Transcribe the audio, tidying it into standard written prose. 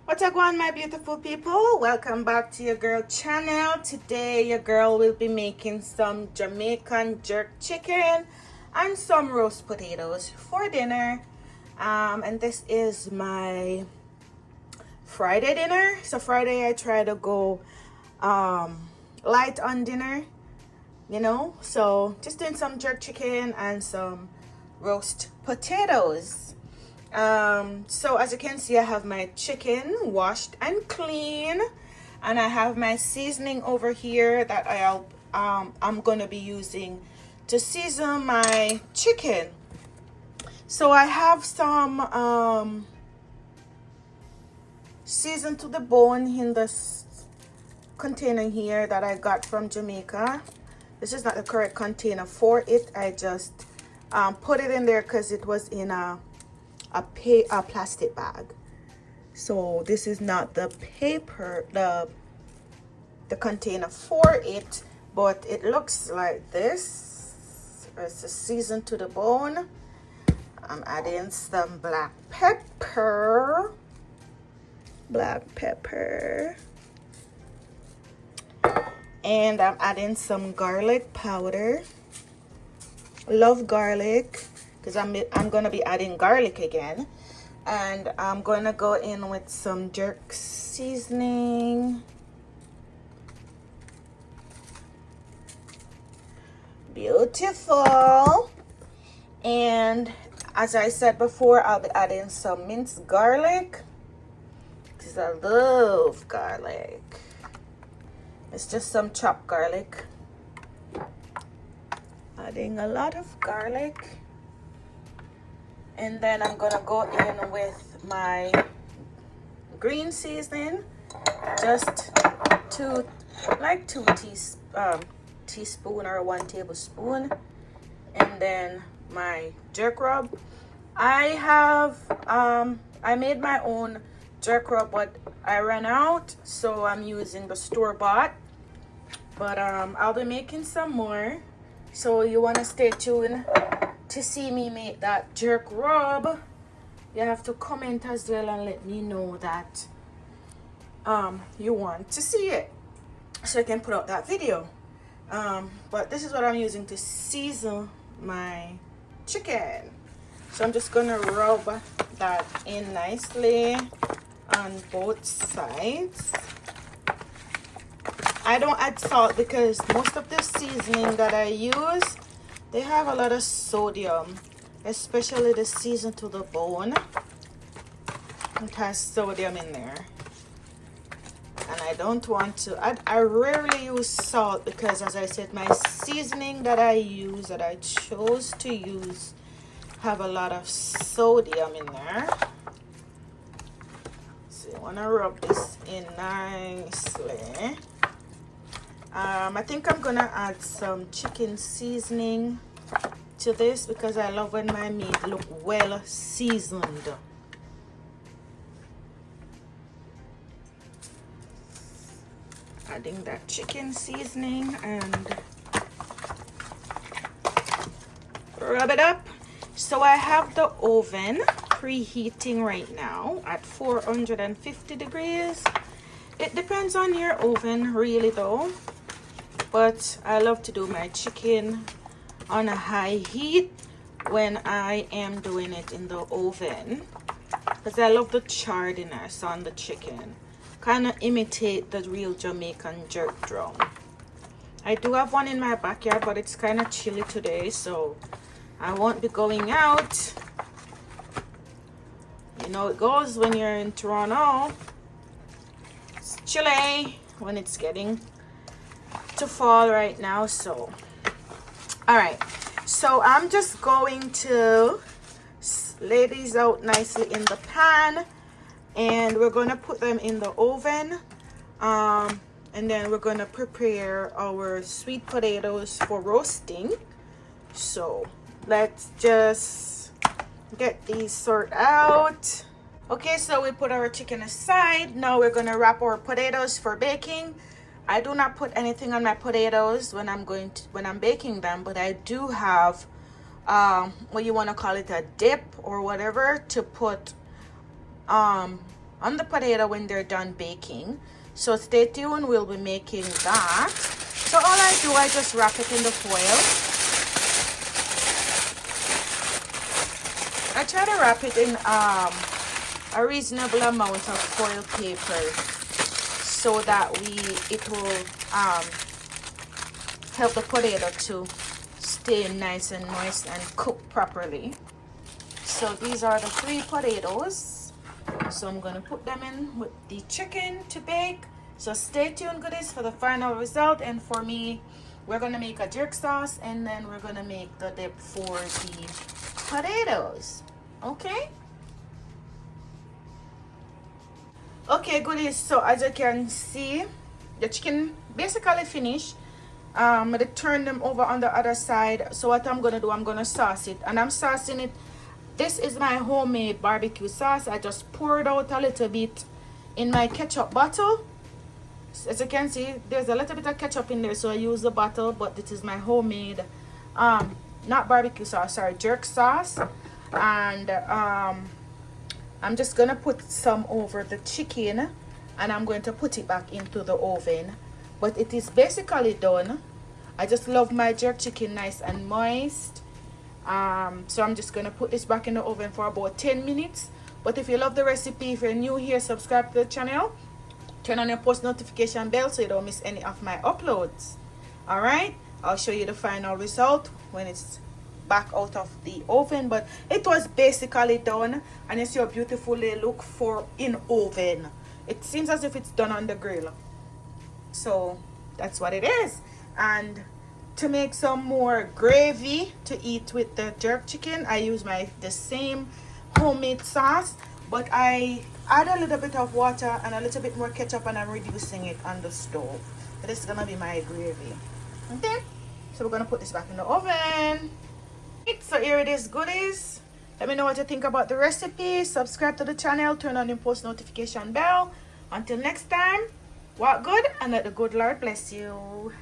What's up, on my beautiful people? Welcome back to your girl channel. Today your girl will be making some Jamaican jerk chicken and some roast potatoes for dinner. And this is my Friday dinner. So Friday I try to go light on dinner, so just doing some jerk chicken and some roast potatoes. So as you can see, I have my chicken washed and clean, and I have my seasoning over here that I'm gonna be using to season my chicken. So I have some seasoned to the bone in this container here that I got from Jamaica. This is not the correct container for it. I just put it in there because it was in a plastic bag. So this is not the paper, the container for it, but it looks like this. It's a seasoned to the bone. I'm adding some black pepper, and I'm adding some garlic powder. Love garlic, because I'm gonna be adding garlic again. And I'm gonna go in with some jerk seasoning. Beautiful. And as I said before, I'll be adding some minced garlic, because I love garlic. It's just some chopped garlic. Adding a lot of garlic. And then I'm gonna go in with my green seasoning, just two teaspoon or 1 tablespoon, and then my jerk rub. I made my own jerk rub, but I ran out, so I'm using the store-bought. But I'll be making some more, so you want to stay tuned to see me make that jerk rub. You have to comment as well and let me know that you want to see it, so I can put out that video. But this is what I'm using to season my chicken. So I'm just gonna rub that in nicely on both sides. I don't add salt because most of the seasoning that I use, they have a lot of sodium, especially the season to the bone. It has sodium in there, and I don't want to. I rarely use salt because, as I said, my seasoning that I chose to use, have a lot of sodium in there. So you want to rub this in nicely. I think I'm gonna add some chicken seasoning to this because I love when my meat look well seasoned. Adding that chicken seasoning and rub it up. So I have the oven preheating right now at 450 degrees. It depends on your oven, really, though. But I love to do my chicken on a high heat when I am doing it in the oven, because I love the chardiness on the chicken. Kind of imitate the real Jamaican jerk drum. I do have one in my backyard, but it's kind of chilly today, so I won't be going out. You know it goes when you're in Toronto. It's chilly when it's getting to fall right now. So all right, so I'm just going to lay these out nicely in the pan, and we're going to put them in the oven, and then we're going to prepare our sweet potatoes for roasting. So let's just get these sorted out. Okay, so we put our chicken aside. Now we're going to wrap our potatoes for baking. I do not put anything on my potatoes when I'm baking them, but I do have what you want to call it, a dip or whatever, to put on the potato when they're done baking. So stay tuned, we'll be making that. So all I do, I just wrap it in the foil. I try to wrap it in a reasonable amount of foil paper so that it will help the potato to stay nice and moist and cook properly. So these are the 3 potatoes. So I'm going to put them in with the chicken to bake. So stay tuned, goodies, for the final result. And for me, we're going to make a jerk sauce, and then we're going to make the dip for the potatoes. Okay? Okay, goodies. So as you can see, the chicken basically finished. I'm going to turn them over on the other side. So what I'm going to do, I'm going to sauce it. And I'm saucing it. This is my homemade barbecue sauce. I just poured out a little bit in my ketchup bottle. As you can see, there's a little bit of ketchup in there, so I use the bottle, but this is my homemade not barbecue sauce, sorry, jerk sauce. And I'm just gonna put some over the chicken, and I'm going to put it back into the oven. But it is basically done. I just love my jerk chicken nice and moist. So I'm just gonna put this back in the oven for about 10 minutes. But if you love the recipe, if you're new here, subscribe to the channel, turn on your post notification bell so you don't miss any of my uploads. All right, I'll show you the final result when it's back out of the oven. But it was basically done, and you see how beautiful they look for in oven. It seems as if it's done on the grill. So that's what it is. And to make some more gravy to eat with the jerk chicken, I use the same homemade sauce, but I add a little bit of water and a little bit more ketchup, and I'm reducing it on the stove. So this is gonna be my gravy. Okay, so we're gonna put this back in the oven. So here it is, goodies. Let me know what you think about the recipe. Subscribe to the channel, turn on your post notification bell. Until next time, walk good and let the good Lord bless you.